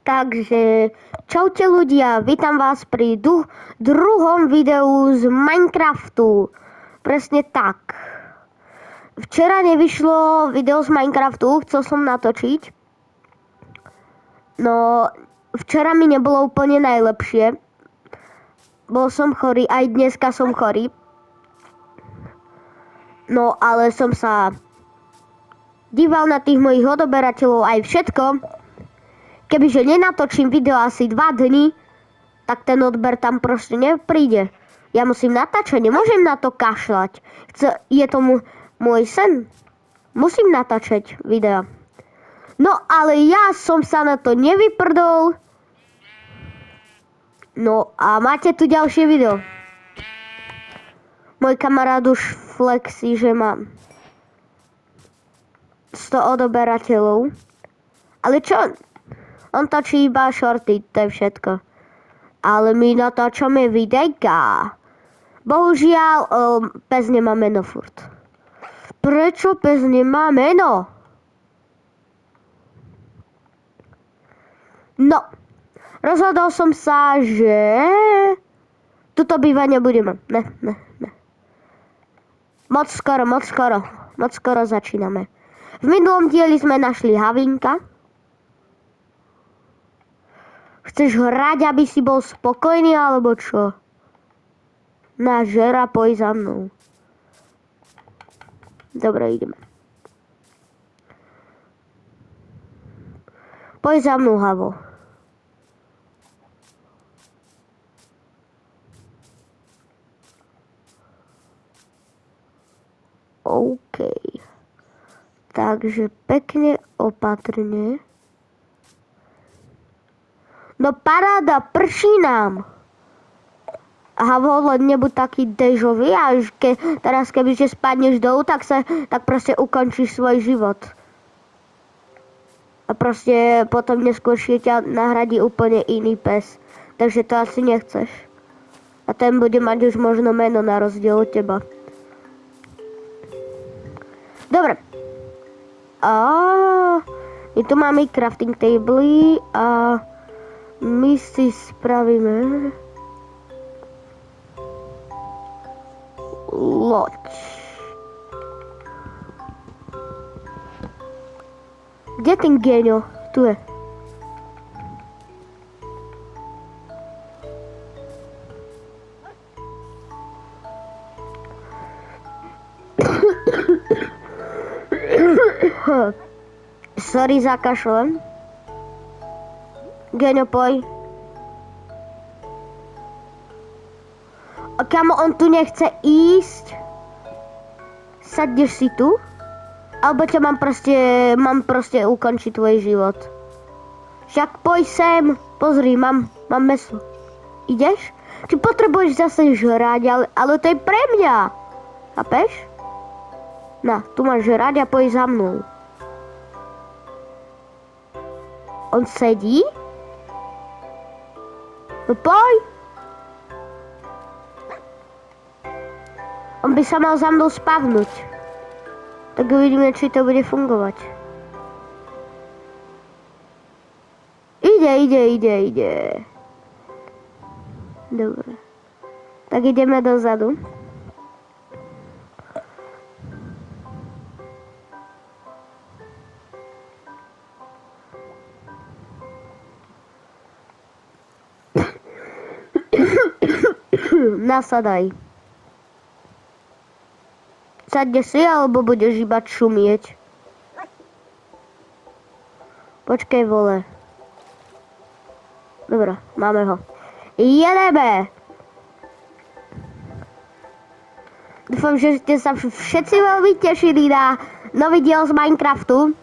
Takže, čaute ľudia, vítam vás pri druhom videu z Minecraftu. Presne tak. Včera nevyšlo video z Minecraftu, chcel som natočiť. No, včera mi nebolo úplne najlepšie. Bol som chorý, aj dneska som chorý. No, ale som sa díval na tých mojich odoberateľov aj všetko. Kebyže nenatočím video asi 2 dni, tak ten odber tam proste nepríde. Ja musím natáčať, nemôžem na to kašľať. Je to môj sen. Musím natáčať video. No ale ja som sa na to nevyprdol. No a máte tu ďalšie video. Môj kamarát už flexí, že mám 100 odoberateľov. Ale čo? On točí iba shorty, to je všetko. Ale my natáčame videjka. Bohužiaľ, pes nemá meno furt. Prečo pes nemá meno? No, rozhodol som sa, že tuto bývať nebudeme. Ne. Moc skoro začíname. V minulom dieli sme našli Havinka. Chceš hrať, aby si bol spokojný, alebo čo? Na žera, poj za mnou. Dobre, ideme. Poj za mnou, Havo. OK. Takže pekne opatrne. No paráda, prší nám. Havo, len nebuď taký dežový a teraz kebyže spadneš dolu, tak proste ukončíš svoj život. A proste potom neskôršie ťa nahradí úplne iný pes. Takže to asi nechceš. A ten bude mať už možno meno na rozdiel od teba. Dobre. My tu máme crafting table a my si spravíme loď. Kde ten Geňo? Tu je. Sorry za kašlem. Geňo, poj. A kamo, on tu nechce ísť? Sadneš si tu? Alebo ťa mám proste ukončiť tvoj život. Však poj sem. Pozri, mám mäso. Ideš? Či potrebuješ zase žrať, ale to je pre mňa. Chápeš? Na, tu máš žrať a poj za mnou. On sedí? No poj! On by sa mal za mnou spavnúť. Tak uvidíme, či to bude fungovať. Ide. Dobre. Tak ideme dozadu. Nasadaj. Sadne si, alebo budeš iba šumieť? Počkej, vole. Dobre, máme ho. Jedeme! Dúfam, že ste sa všetci veľmi tešili na nový diel z Minecraftu.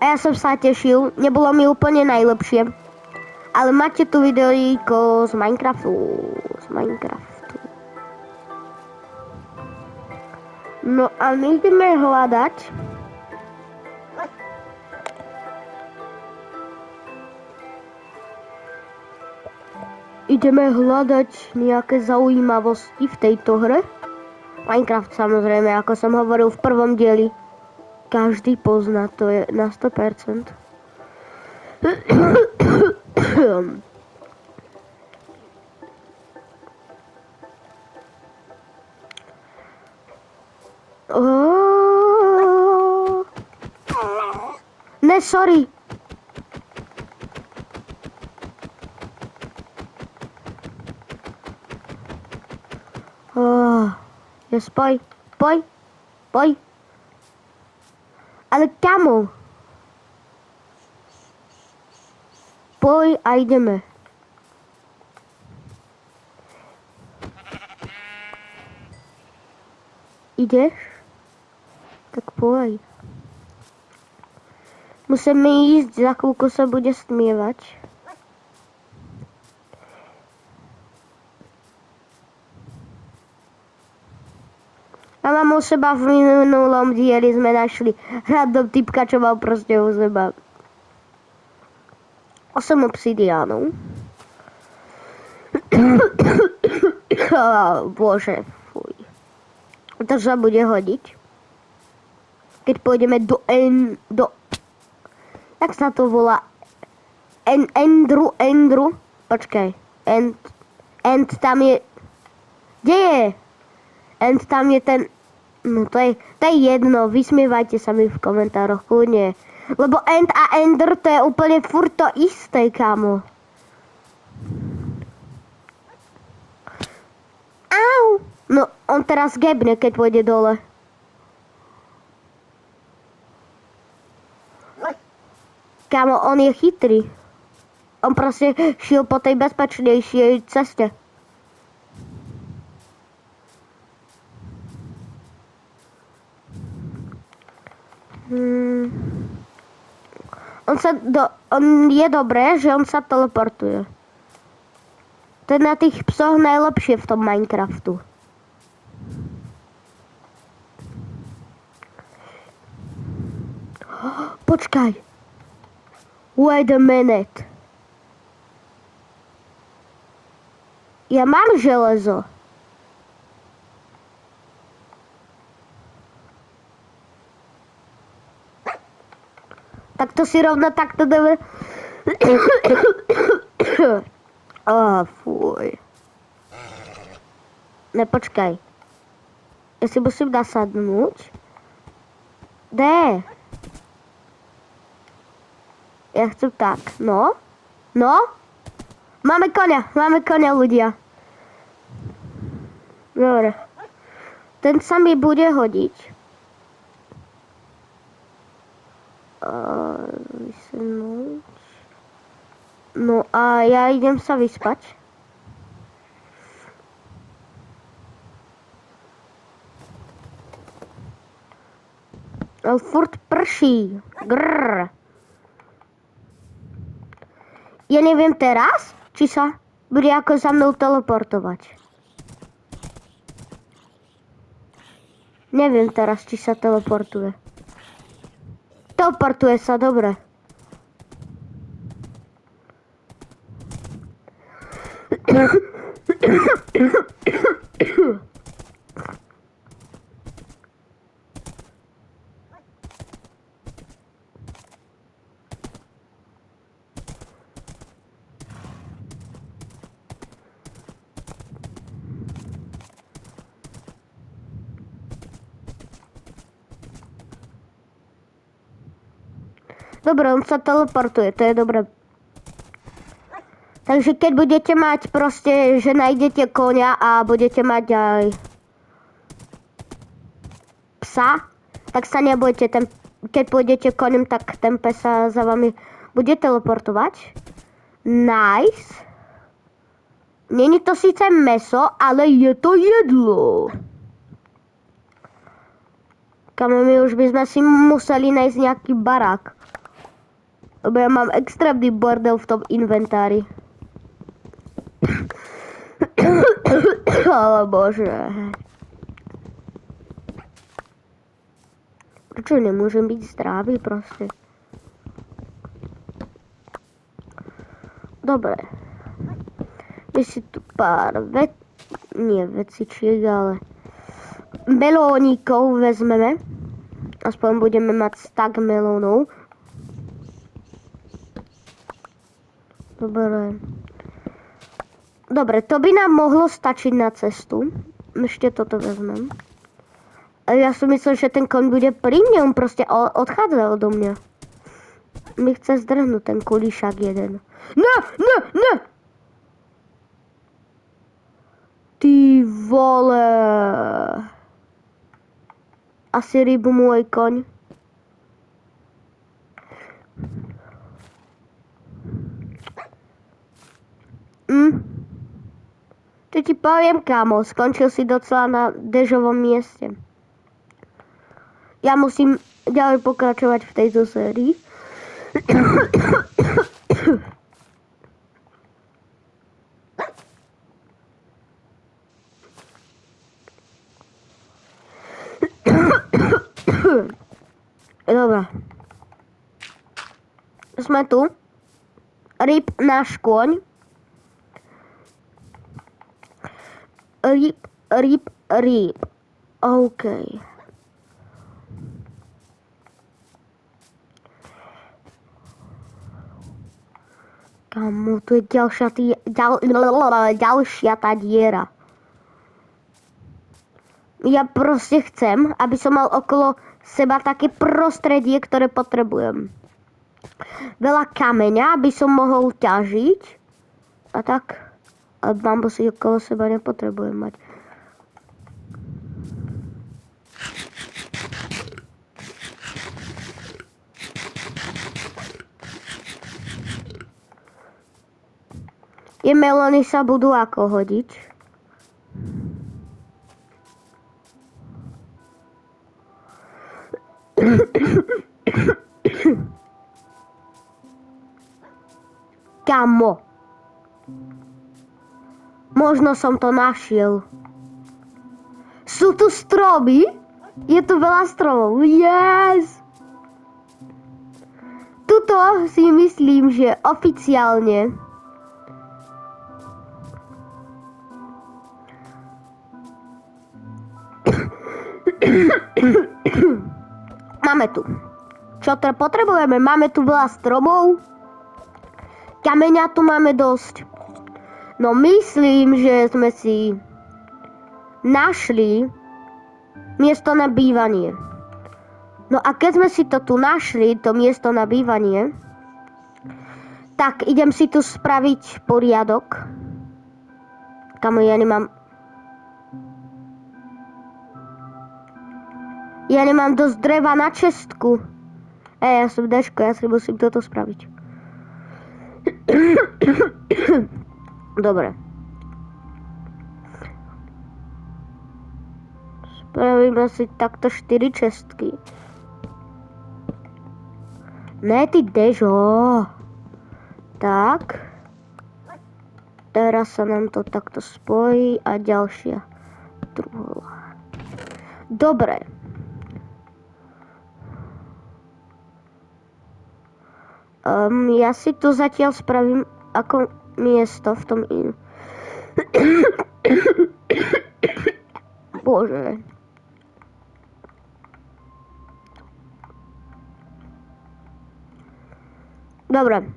A ja som sa tešil. Nebolo mi úplne najlepšie. Ale máte tu videíko z Minecraftu. No a my ideme hľadať. Ideme hľadať nejaké zaujímavosti v tejto hre. Minecraft samozrejme, ako som hovoril v prvom dieli. Každý pozná, to je na 100%. Ne, sorry. Yes, poj. Poj. Ale kamo? Poj a ideme. Ideš? Tak poj. Musíme ísť, za chvíľku sa bude stmievať. A mám u seba v minulom dieli sme našli random typka, čo mal proste u seba 8 obsidiánov. Bože, fuj. To sa bude hodiť. Keď pôjdeme do jak sa to volá? Endru. Počkaj. End tam je... Kde je? End tam je ten... No to je jedno. Vysmievajte sa mi v komentároch, kľudne. Lebo end a ender to je úplne furt to isté, kámo. Au! No, on teraz gebne, keď pôjde dole. Kámo, on je chytrý. On proste šiel po tej bezpečnejšej ceste. On je dobré, že on sa teleportuje. To je na tých psoch najlepšie v tom Minecraftu. Počkaj. Wait a minute. Ja mám železo. Tak to si rovno takto dáme. Fuj. Nepočkaj. Ja si musím nasadnúť. Kde? Ja chcem tak. No? Máme koňa, ľudia. Dobre. Ten sa mi bude hodiť. Vysnúť. No a ja idem sa vyspať. Ale furt prší. Grrr. Ja neviem teraz, či sa bude ako za mnou teleportovať. Neviem teraz, či sa teleportuje. Teleportuje sa, dobre. Dobre, on sa teleportuje, to je dobré. Takže keď budete mať proste, že nájdete koňa a budete mať aj psa, tak sa nebojte, keď pôjdete koňom, tak ten pes sa za vami bude teleportovať. Nice. Není to síce meso, ale je to jedlo. Kamo, my už by sme si museli nájsť nejaký barák. Lebo ja mám extrémny bordel v tom inventári. Ale bože. Prečo nemôžem byť zdravý proste? Dobre. My si tu pár vecičiek, ale melónikov vezmeme. Aspoň budeme mať stack melónov. Dobre. Dobre, to by nám mohlo stačiť na cestu. Ešte toto vezmem. Ja som myslel, že ten koň bude pri mne, on proste odchádza odo mňa. Mi chce zdrhnúť ten kulišák jeden. Ne! Ty vole. Asi rybu môj koň. Čo ti poviem, kámo, skončil si docela na dežovom mieste. Ja musím ďalej pokračovať v tejto sérii. Dobre. Sme tu. Ryb náš kôň. Ryb. OK. Kamo, tu je ďalšia tá diera. Ja proste chcem, aby som mal okolo seba také prostredie, ktoré potrebujem. Veľa kameňa, aby som mohol ťažiť. A tak. Ale bambusy okolo seba nepotrebujem mať. Tie melóny sa budú ako hodiť. Kamo. Možno som to našiel. Sú tu stromy? Je tu veľa stromov. Yes! Tuto si myslím, že oficiálne máme tu. Čo potrebujeme? Máme tu veľa stromov. Kameňa tu máme dosť. No myslím, že sme si našli miesto na bývanie. No a keď sme si to tu našli, to miesto na bývanie, tak idem si tu spraviť poriadok. Kamo, ja nemám dosť dreva na čestku. Ja som deško, ja si musím toto spraviť. Dobre. Spravíme si takto 4 čestky. Ne, ty dežo. Tak. Teraz sa nám to takto spojí a ďalšia truhla. Dobre. Ja si tu zatiaľ spravím ako miesto v tom Bože. Dobre.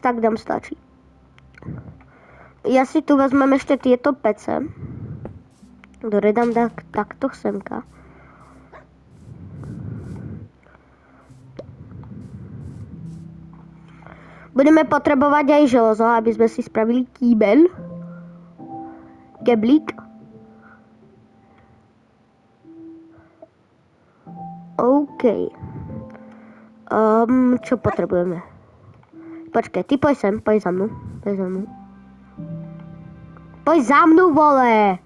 Tak dám stačí. Ja si tu vezmem ešte tieto pece. Dobre, dám takto semka. Budeme potrebovať aj železo, aby sme si spravili kýbel. Geblík. OK. Čo potrebujeme? Počkaj, ty poď sem, poď za mnou. Poď za mnou, vole!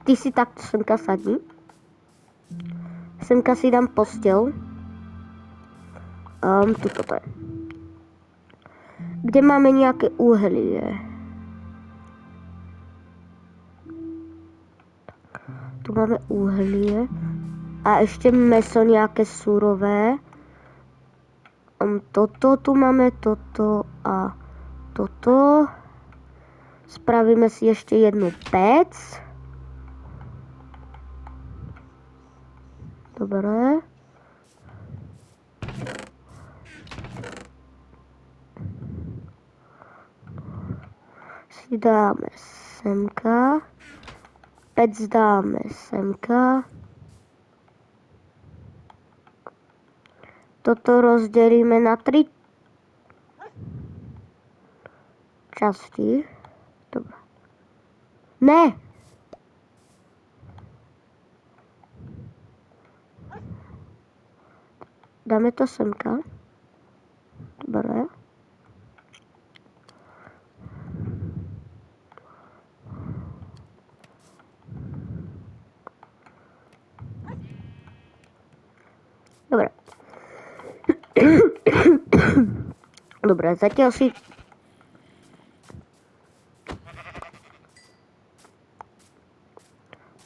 Ty si takto semka sadni. Semka si dám postel. Tuto to je. Kde máme nejaké uhlie? Tu máme uhlie. A ešte mäso nejaké surové. Toto tu máme, toto a toto. Spravíme si ešte jednu pec. Dobre. Si dáme semka. Pec dáme semka. Toto rozdelíme na 3 časti. Dobre. Ne! Dáme to semka. Dobre. Dobre. Dobre, zatiaľ si...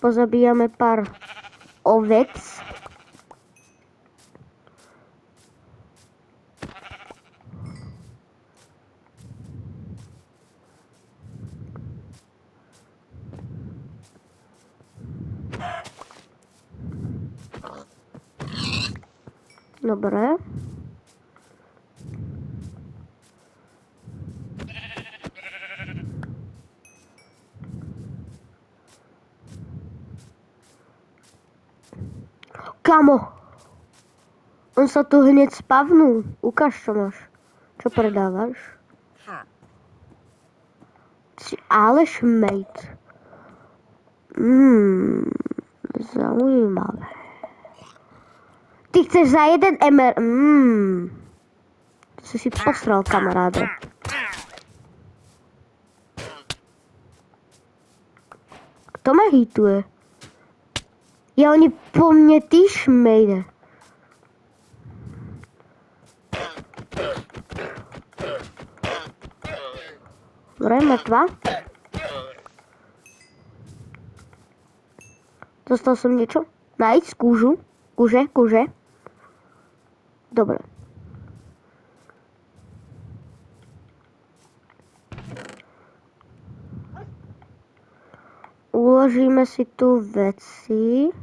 pozabíjame pár ovec. Dobre. Kamo, on sa tu hneď spavnul. Ukáž, čo máš. Čo predávaš? Ale šmejt. Zaujímavé. Ty chceš za jeden emer... To si posral, kamaráde. Kto ma hituje? Ja, oni po mne, ty šmejde. Dobre, mŕtva. Dostal som niečo? Nájsť kúžu. Kúže. Dobre. Uložíme si tu veci.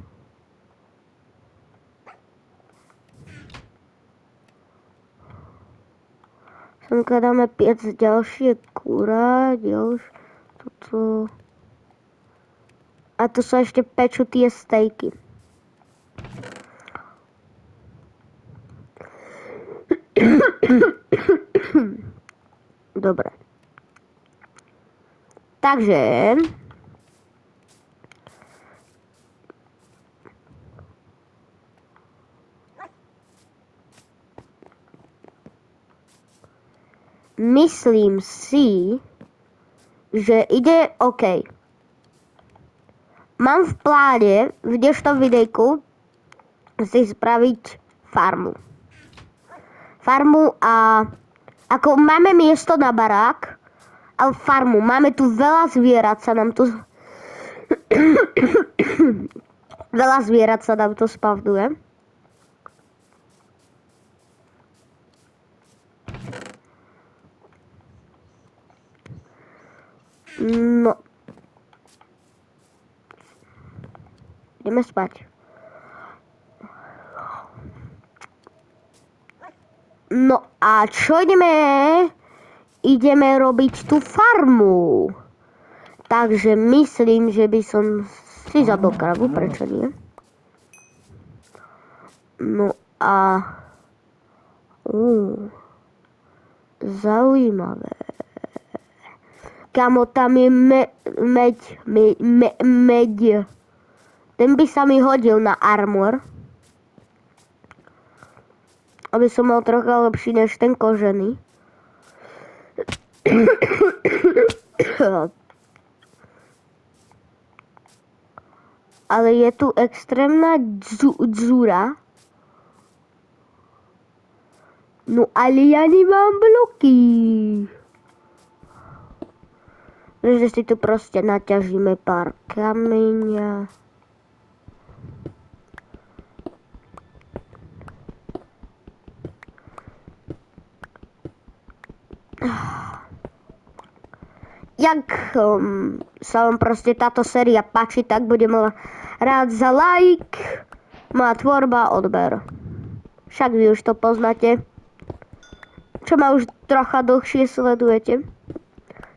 Semka dáme 5 ďalšie kúra, toto. A tu sa ešte pečú tie stejky. Dobre. Takže... myslím si, že ide OK. Mám v pláne v dnešnom videjku si spraviť farmu. Farmu a ako máme miesto na barák, ale farmu. Máme tu veľa zvierat, sa nám tu veľa zvierat sa nám tu spavduje. No. Ideme spať. No a čo ideme? Ideme robiť tú farmu. Takže myslím, že by som si zabil kravu, prečo nie? No a... zaujímavé. Kamo, tam je meď. Ten by sa mi hodil na armor. Aby som mal trocha lepší než ten kožený. Ale je tu extrémna dzura. No ale ja nemám bloky. Takže si tu proste naťažíme pár kameňa. Jak sa vám proste táto séria páči, tak budem rád za like, Má tvorba, odber. Však vy už to poznáte. Čo ma už trocha dlhšie sledujete.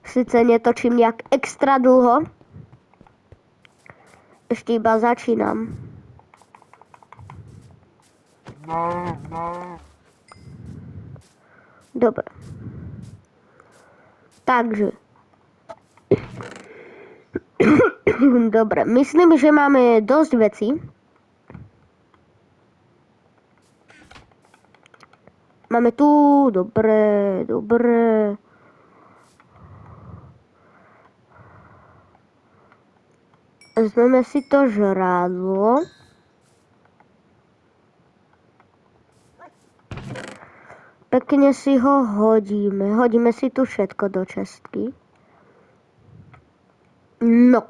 Sice netočím nejak extra dlho. Ešte iba začínam. Dobre. Takže. Dobre, myslím, že máme dosť vecí. Máme tu, dobre. Vezmeme si to žrádlo. Pekne si ho hodíme. Hodíme si tu všetko do čestky. No.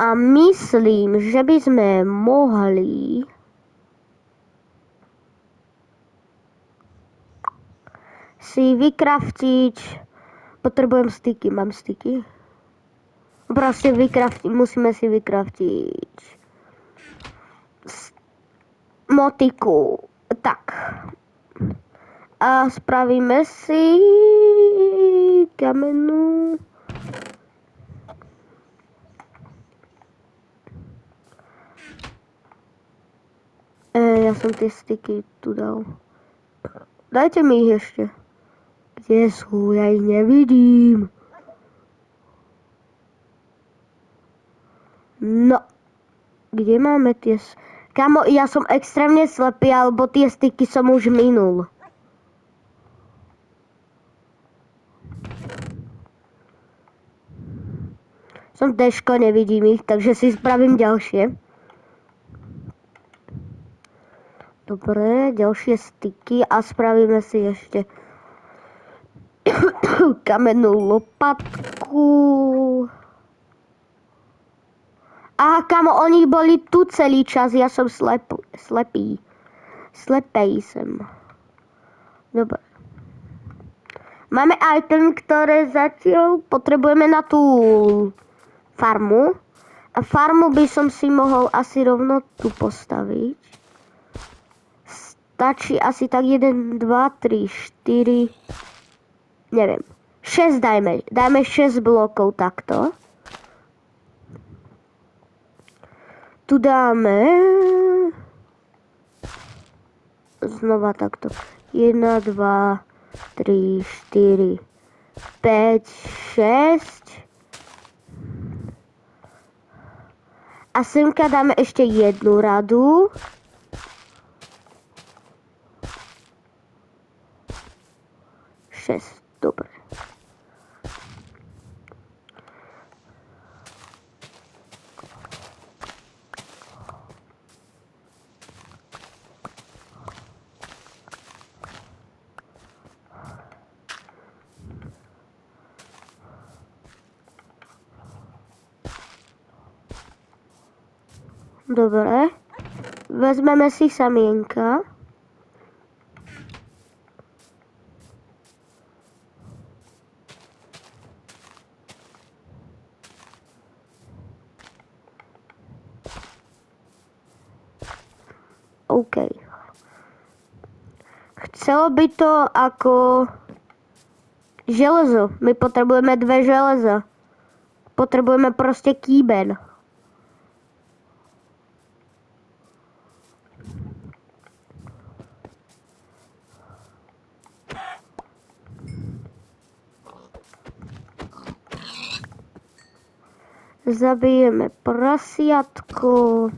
A myslím, že by sme mohli si vykraftiť. Potrebujem styky. Mám styky? Proste musíme si vykraftiť motiku. Tak. A spravíme si kamennú. Ja som tie styky tu dal. Dajte mi ich ešte. Kde sú? Ja ich nevidím. No. Kde máme tie... Kamo, ja som extrémne slepý, alebo tie styky som už minul. Som deško, nevidím ich, takže si spravím ďalšie. Dobre, ďalšie styky a spravíme si ešte kamennú lopatku. Aha, kamo, oni boli tu celý čas, ja som slepý. Slepej som. Dobre. Máme item, ktoré zatiaľ potrebujeme na tú farmu. A farmu by som si mohol asi rovno tu postaviť. Stačí asi tak 1, 2, 3, 4... Neviem. 6 dajme. Dajme 6 blokov takto. Tu dáme... Znova takto. 1, 2, 3, 4, 5, 6. A semka dáme ešte jednu radu. Dobre. Dobre. Vezmeme si samienka. OK. Chcelo by to ako železo. My potrebujeme 2 železa. Potrebujeme proste kýben. Zabijeme prasiatko.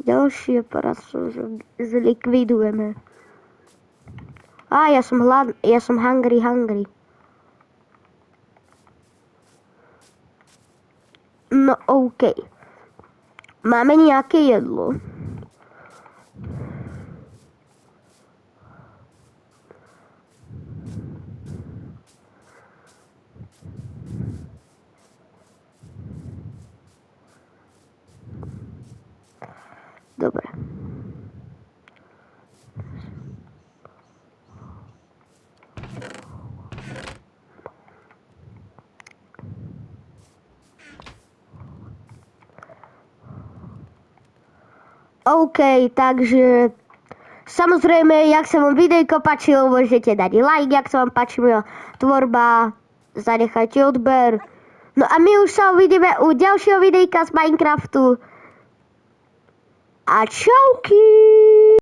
Ďalšie praso zlikvidujeme. Ja som hladný, ja som hungry. No OK. Máme nejaké jedlo. Dobre. OK, takže samozrejme, jak sa vám videjko páčilo, môžete dať like, jak sa vám páči moja tvorba, zanechajte odber. No a my už sa uvidíme u ďalšieho videjka z Minecraftu. A čauky!